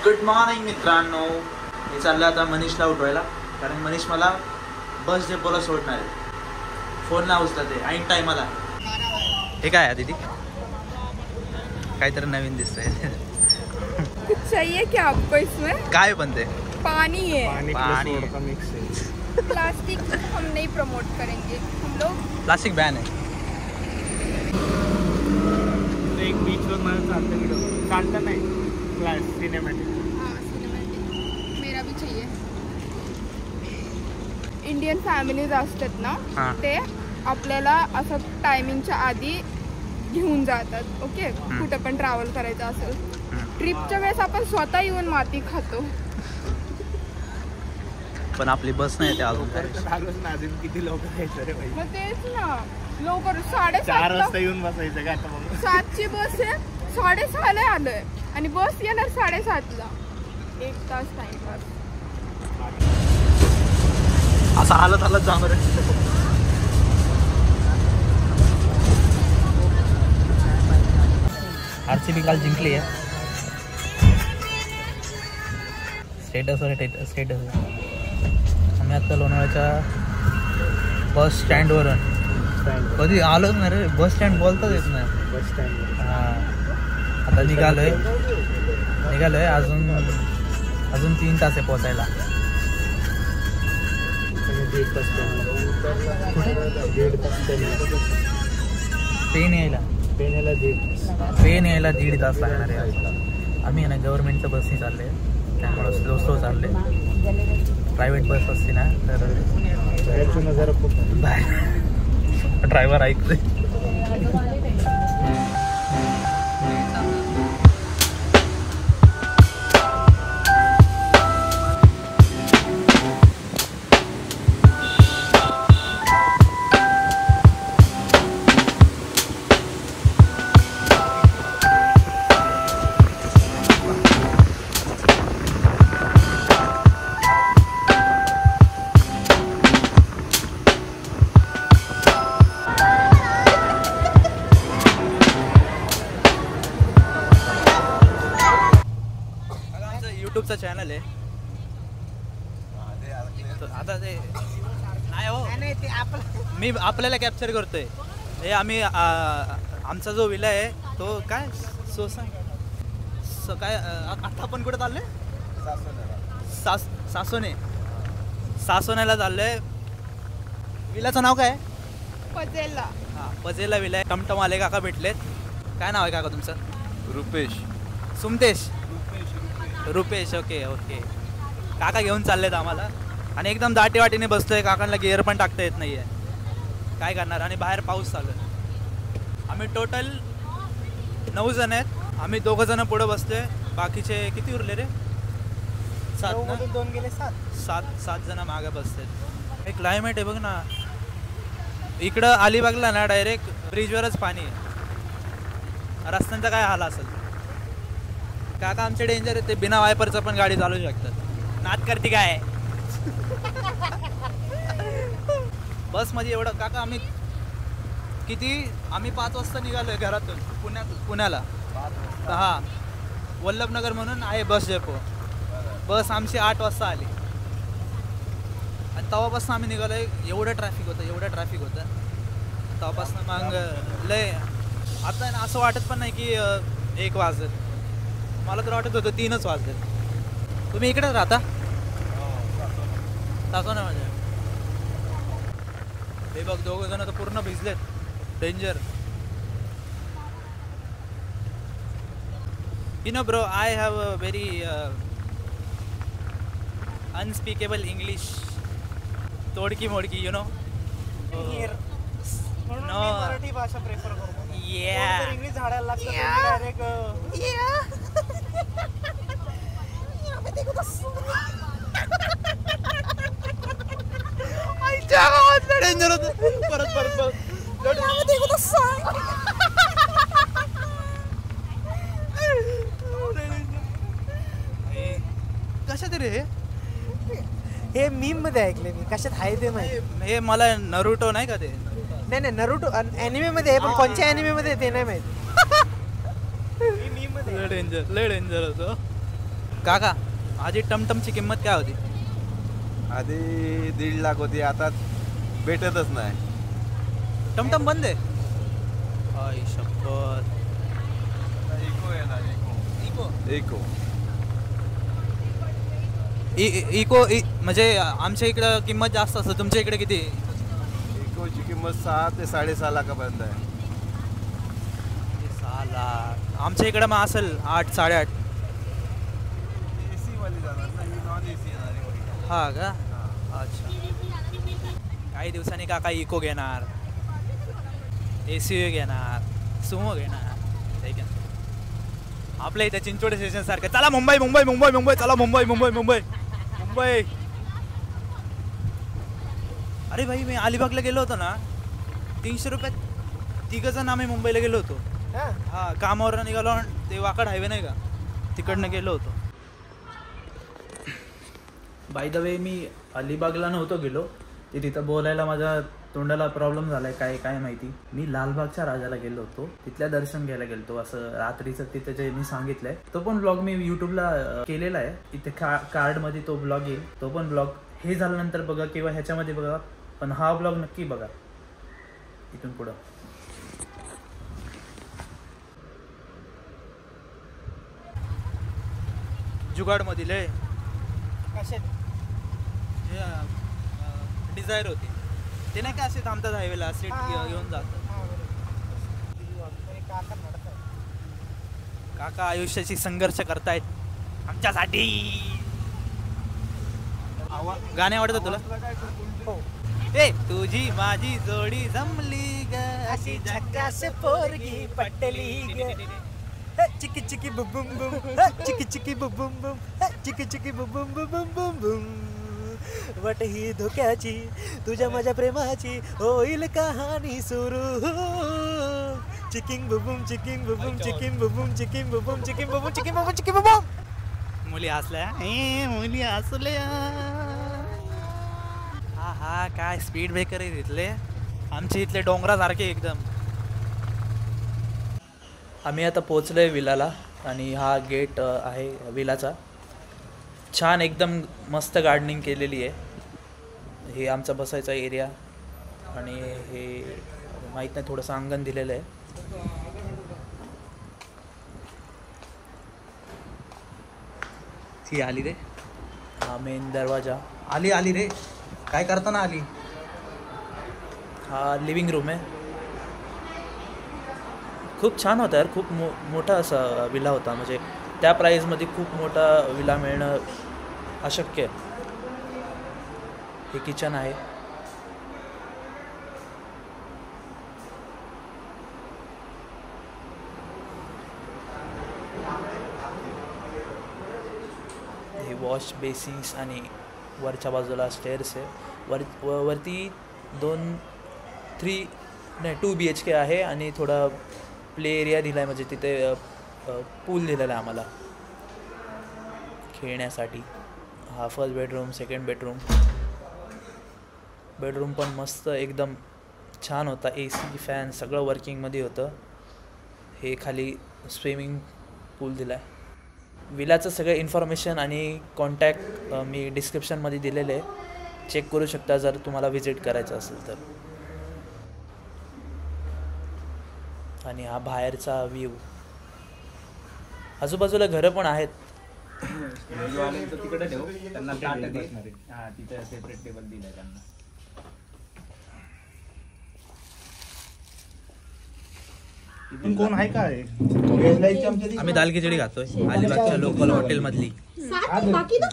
Good morning मित्रांनो. मी चाललो आता मनीषला उठवायला, कारण मनीष मला बस डेपोला सोडणार आहे. फोन ना उचलत आहे ऐन टायमाला. हे काय आहे दीदी? काहीतरी नवीन दिसतंय. कुछ चाहिए क्या आपको इसमें? काय बनते? पानी है. पानी का मिक्स है. प्लास्टिक हम नहीं प्रमोट करेंगे. हम लोग प्लास्टिक बॅन आहे. एक बीचवर मला चालतं नाही. Class cinematic. हाँ सिनेमॅटिक मेरा भी चाहिए. इंडियन फॅमिलीज असतात ना, हां. ते आपल्याला असं टायमिंगच्या आधी घेऊन जातात. ओके, कुठं पण ट्रॅव्हल करायचं असेल, ट्रिपच्या वेळेस आपण स्वतः येऊन माती खातो. पण आपली बस नाही येते अजून. अजून किती लोक यायचं रे भाई. मग तेच ना, लवकर 4 7:30 वाजता येऊन बसायचं का आता मग. 7ची बस आहे, 6:30ला आलोय आणि बस येणार 7:30ला. 1 तास टाइमपास. असं हालत जाणार आहे. RCB काल जिंकली आहे. स्टेटस आम्ही आता लोणावळ्याच्या बस स्टँडवरून कधी आलोच नाही रे. बस स्टँड बोलताच येत नाही. Bus stand. हां, आता निघालोय अजून 3 तास आहे पोचायला. ट्रेन यायला 1.5 तास लागणार आहे. आम्ही ना गव्हर्नमेंटच्या बसनी चालले, त्यामुळे स्लो चालले. प्रायव्हेट बस असते ना तर बाहेर ड्रायव्हर ऐकते. यूट्यूबचा चॅनल आहे. आता ते नाही हो, मी आपल्याला कॅप्चर करतोय. हे आम्ही आमचा जो विला आहे तो काय काय आता आपण कुठे चाललोय? सासोनेला चाललोय. विलाचं नाव काय? पजेला. हां, पजेला विला आहे. टमटम आले काका भेटलेत. काय नाव आहे काका तुमचं? रुपेश. सुमतेश. रुपेश. ओके. काका घेऊन चाललेत आम्हाला आणि एकदम दाटीवाटीने बसतोय. काकांना गिअर पण टाकता येत नाही आहे. काय करणार? आणि बाहेर पाऊस चालू आहे. आम्ही टोटल 9 जण आहेत. आम्ही 2 जण पुढं बसतोय. बाकीचे किती उरले रे? 7 2 गेले 7 जण मागे बसतात. हे क्लायमेट आहे बघ ना. इकडं अलिबागला ना डायरेक्ट ब्रिजवरच पाणी आहे. रस्त्यांचा काय हाल असेल. काका आमचे डेंजर आहे. ते बिना वायपरचं पण गाडी चालवू शकतात. नाद करते काय बस मध्ये एवढं. काका आम्ही 5 वाजता निघालोय घरातून पुण्याला. हां, वल्लभनगर म्हणून आहे बस डेपो. बस आमची 8 वाजता आली आणि तेव्हापासून आम्ही निघालोय. एवढं ट्रॅफिक होतं तेव्हापासून. मग लय आता ना असं वाटत पण नाही की 1 वाजत. मला तर वाटत होतं 3च वाजले. तुम्ही इकडेच राहता? सासोना म्हणजे. हे बघ 2 जण तर पूर्ण भिजलेत. Danger. You know bro, I have a very unspeakable English. तोडकी मोडकी, you know. No. मराठी भाषा प्रेफर करतो. Yeah. इंग्लिश झाडायला लागतं डायरेक्ट. डेंजर होतं. परत कशात रे हे मीम मध्ये ऐकले मी. कशात आहे ते नाही. हे मला नरुटो नाही का ते? नाही नरुटो अॅनिमे मध्ये आहे, पण कोणत्या अॅनिमे मध्ये ते नाही माहित. लय डेंजर होतो. काका आधी टमटमची किंमत काय होती? आधी 1.5 लाख होती, आता भेटतच नाही. टमटम बंद आहे. आई शपथ. इको येणार, इको. इको म्हणजे आमच्या इकडं किंमत जास्त असतं, तुमच्या इकडे किती? इकोची किंमत 6 ते 6.5 लाखापर्यंत आहे. 6 लाख. आमच्या इकडे मग असेल 8, 8.5. AC वाली जाणार ना, ही नॉन AC येणार आहे. हा का? अच्छा. काही दिवसांनी काका इको घेणार, AC घेणार, सुमो घेणार. ठीक आहे. आपल्या इथे चिंचोडे स्टेशन सारखं चला मुंबई मुंबई मुंबई मुंबई चला मुंबई मुंबई मुंबई मुंबई. अरे भाई मी अलिबागला गेलो होतो ना, 300 रुपयात 3 जण आम्ही मुंबईला गेलो होतो. हा कामावर निघालो आणि ते वाकड हायवे नाही का, तिकडनं गेलो होतो. बाय द वे मी अलिबागला नव्हतो गेलो, ते तिथं बोलायला माझ्या तोंडाला प्रॉब्लेम झालाय काय माहिती. मी लालबागच्या राजाला गेलो होतो, तिथल्या दर्शन घ्यायला गेलो असं रात्रीचं. तिथे जे मी सांगितलंय तो पण ब्लॉग मी युट्यूबला केलेला आहे. इथे कार्ड मध्ये तो ब्लॉग येईल. तो पण ब्लॉग हे झाल्यानंतर बघा किंवा ह्याच्यामध्ये बघा, पण हा ब्लॉग नक्की बघा इथून पुढं. जुगाड मधील आहे डिझायर होती, ते नाही का असे थांबतात हायवेला, सीट घेऊन जातात. काका आयुष्याची संघर्ष करतायत आमच्यासाठी. गाणे आवडतात तुला? ए तुझी माझी जोडी जमली ग, अशी झकास पोरगी पटली ग. चिकी चिकी बुम बुम बुम, चिकी चिकी बुम बुम बुम, चिकी चिकी बुम बुम बुम बुम बुम बुम. वट ही धोक्याची तुझ्या माझ्या प्रेमाची होईल कहाणी सुरू. चिकिंग बुबुम चिकिंग बुबुम चिकिंग बुबुम चिकिंग बुबुम चिकिंग बुबुम चिकिंग बुबुम चिकिंग बुबुम. मुली हसल्या, मुली हसल्या. हा हा काय स्पीड ब्रेकर आहे तिथले, आमचे इथले डोंगरासारखे एकदम. आम्ही आता पोचलोय विलाला आणि हा गेट आहे विलाचा. छान एकदम मस्त गार्डनिंग केलेली आहे. हे आमचा बसायचा एरिया आणि हे माहीत नाही थोडंसं अंगण दिलेलं आहे. ती आली रे, हा मेन दरवाजा. आली रे, काय करताना आली. हा लिव्हिंग रूम आहे. खूप छान होता यार, खूप मोठा असा विला होता. म्हणजे त्या प्राईजमध्ये खूप मोठा विला मिळणं अशक्य आहे. हे किचन आहे. हे वॉश बेसिन्स आणि वरच्या बाजूला स्टेअर्स आहे. वरती 2 BHK आहे आणि थोडा प्ले एरिया दिला आहे. म्हणजे तिथे पूल दिलेला आहे आम्हाला खेळण्यासाठी. हा फर्स्ट बेडरूम, सेकंड बेडरूम पण मस्त एकदम छान होता. AC फॅन सगळं वर्किंगमध्ये होतं. हे खाली स्विमिंग पूल दिला आहे. विलाचं सगळं इन्फॉर्मेशन आणि कॉन्टॅक्ट मी डिस्क्रिप्शनमध्ये दिलेले आहे, चेक करू शकता जर तुम्हाला व्हिजिट करायचं असेल तर. आणि हा बाहेरचा व्ह्यू. आजूबाजूला घरं पण आहेत. तिकडे ठेव, त्यांना ताट दे. हा तिथे सेपरेट टेबल दिलाय त्यांना. कोण आहे काय? आम्ही दाल खिचडी खातोय अलिबागच्या लोकल हॉटेल मधली.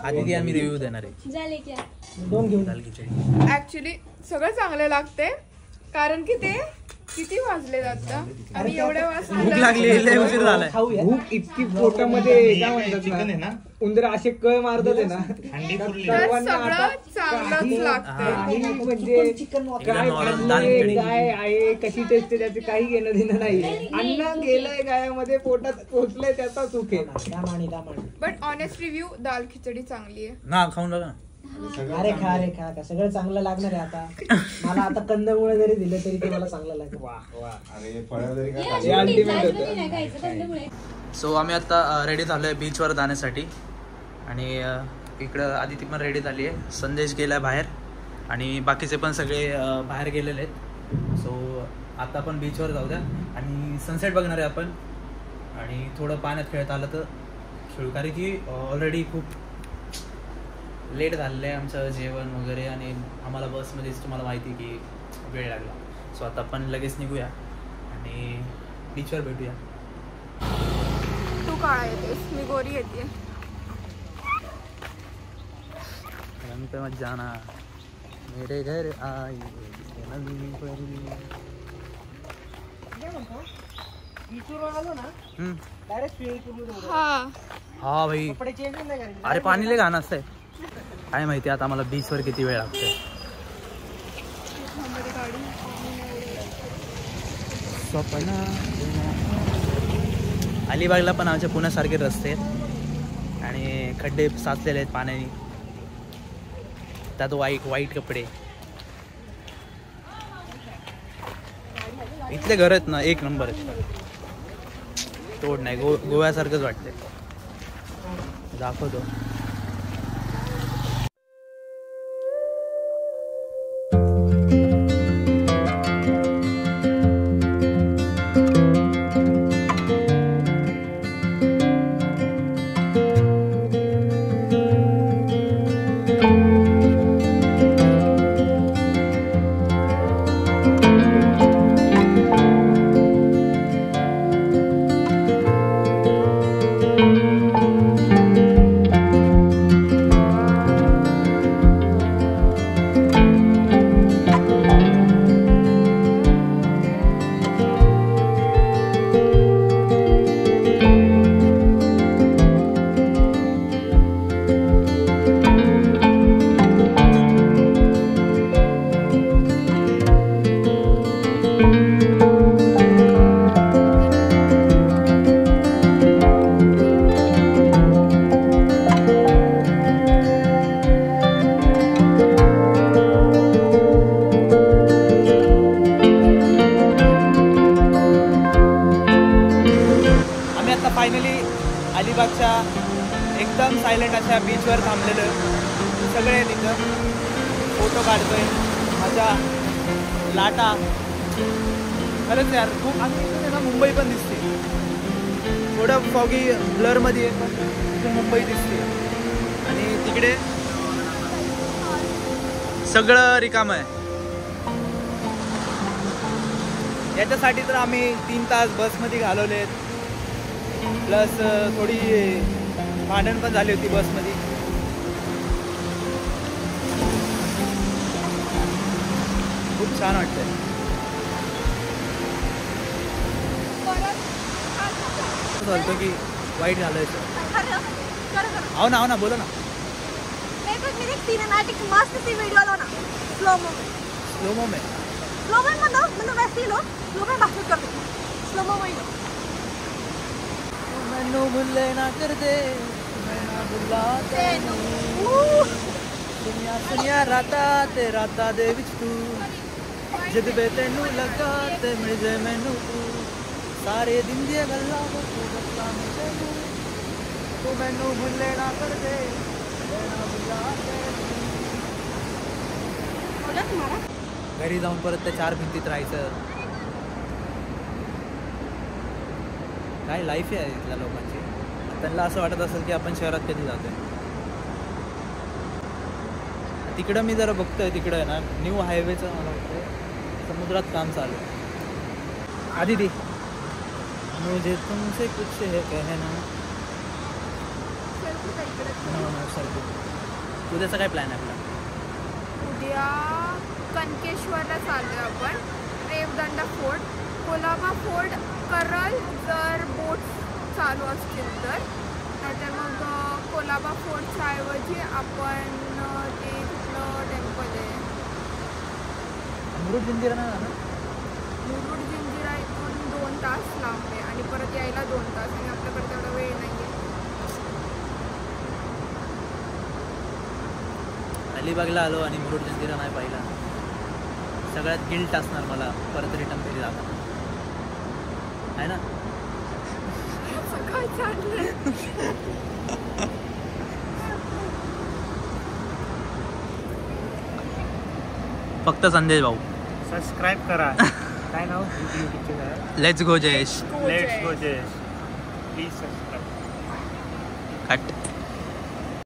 आधी आम्ही रिव्ह्यू देणार आहे दाल खिचडी. ऍक्च्युली सगळं चांगलं लागते, कारण की ते किती वाजले जातात आणि एवढ्या भूक लागली, लय उशीर झालाय. भूक इतकी पोटामध्ये काय म्हणतात ना, उंदर असे कळ मारतात आहे ना, तर सगळं चांगलंच लागतं. म्हणजे काय खाल्लंय, काय आहे, कशी टेस्ट त्याचे काही घेणं देणं नाही. अन्न गेलंय गायामध्ये, पोटात पोचलंय त्याचा सुख आहे. बट ऑनेस्ट रिव्ह्यू दाल खिचडी चांगली आहे ना, खाऊन बघा. अरे खा सगळं चांगलं लागणार आहे. आता मला आता कंदमुळे जरी दिलं तरी ते मला चांगलं लागेल. सो आम्ही आता रेडी झालोय बीचवर जाण्यासाठी. आणि इकडं आदिती पण रेडी झाली आहे, संदेश गेला बाहेर आणि बाकीचे पण सगळे बाहेर गेलेले आहेत. सो आता आपण बीचवर जाऊ द्या आणि सनसेट बघणार आहे आपण. आणि थोडं पाण्यात खेळत आलं तर खेळू, कारण की ऑलरेडी खूप लेट झालेलं आहे आमचं जेवण वगैरे आणि आम्हाला बसमध्येच तुम्हाला माहिती की वेळ लागला. सो आता आपण लगेच निघूया आणि बीचवर भेटूया. तू काळा येतेस, मी गोरी येते. रंग पे मत जाना मेरे घर आई रंग परी. हा हा भाई, अरे पाणी लय घाण असतंय. काय माहिती आता आम्हाला बीचवर किती वेळ लागतोय. अलिबागला पण आमच्या पुण्यासारखे रस्ते आहेत आणि खड्डे साचलेले आहेत पाण्याने. त्यात वाईट कपडे. इथले घर आहेत ना एक नंबर आहेत, तोड नाही. गोव्यासारखंच वाटतंय. दाखवतो. फायनली अलिबागच्या एकदम सायलेंट अशा बीचवर थांबलेलो. सगळे तिथं फोटो काढतोय. माझ्या लाटा खरंच यार खूप. आणि इथून ना मुंबई पण दिसते. थोडं फॉगी ब्लरमध्ये आहे पण तिथे मुंबई दिसते. आणि तिकडे सगळं रिकामं आहे. याच्यासाठी तर आम्ही 3 तास बसमध्ये घालवलेत. प्लस थोडी भांडण पण झाली होती बसमध्ये. खूप छान वाटतंय. चालतो की वाईट घालायचं. हो ना बोला ना. मस्त सी वीडियो लो ना स्लो मो में मतलब वैसे ही लो. स्लो में बात कर दो. स्लो मो में मैनू भुल्ले ना कर दे मैं ना भुला तैनू. सुनिया राता दे विच तू जद बे तैनू लगा ते मिल जाए मैनू तू. सारे दिन दिया गल्ला तू मैनू भुल्ले ना कर दे मैं ना भुला तैनू. घरी जाऊन परत त्या 4 भिंतीत राहायचं. काय लाईफ आहे इथल्या लोकांची. त्यांना असं वाटत असेल की आपण शहरात कधी जातोय. तिकडं मी जरा बघतोय तिकडं आहे ना न्यू हायवेचं मला वाटतं समुद्रात काम चालू आहे. आधी ती मुझे तुमसे कुछ है कहना. उद्याचा काय प्लॅन आहे आपला? उद्या कनकेश्वरला चाललोय आपण. रेवदंडा फोर्ट, कोलाबा फोर्ट करल जर बोट चालू असतील तर. नाहीतर मग कोलाबा फोर्टच्या ऐवजी आपण ते तिथलं टेम्पल आहे मुरुड जंजिरा ना. मुरुड जंजिरा इथून 2 तास लांब आहे आणि परत यायला 2 तास. आणि आपल्याकडे तेवढा वेळ नाही आहे. अलिबागला आलो आणि मुरुड जंजिरा नाही पाहिला. सगळ्यात गिल्ट असणार मला परत रिटर्न घरी जाताना आहे ना. फक्त संदेश भाऊ. सबस्क्राईब करा. काय नाव युट्यूबचे काय? Let's go Jayesh. Let's go Jayesh. Please subscribe. Cut.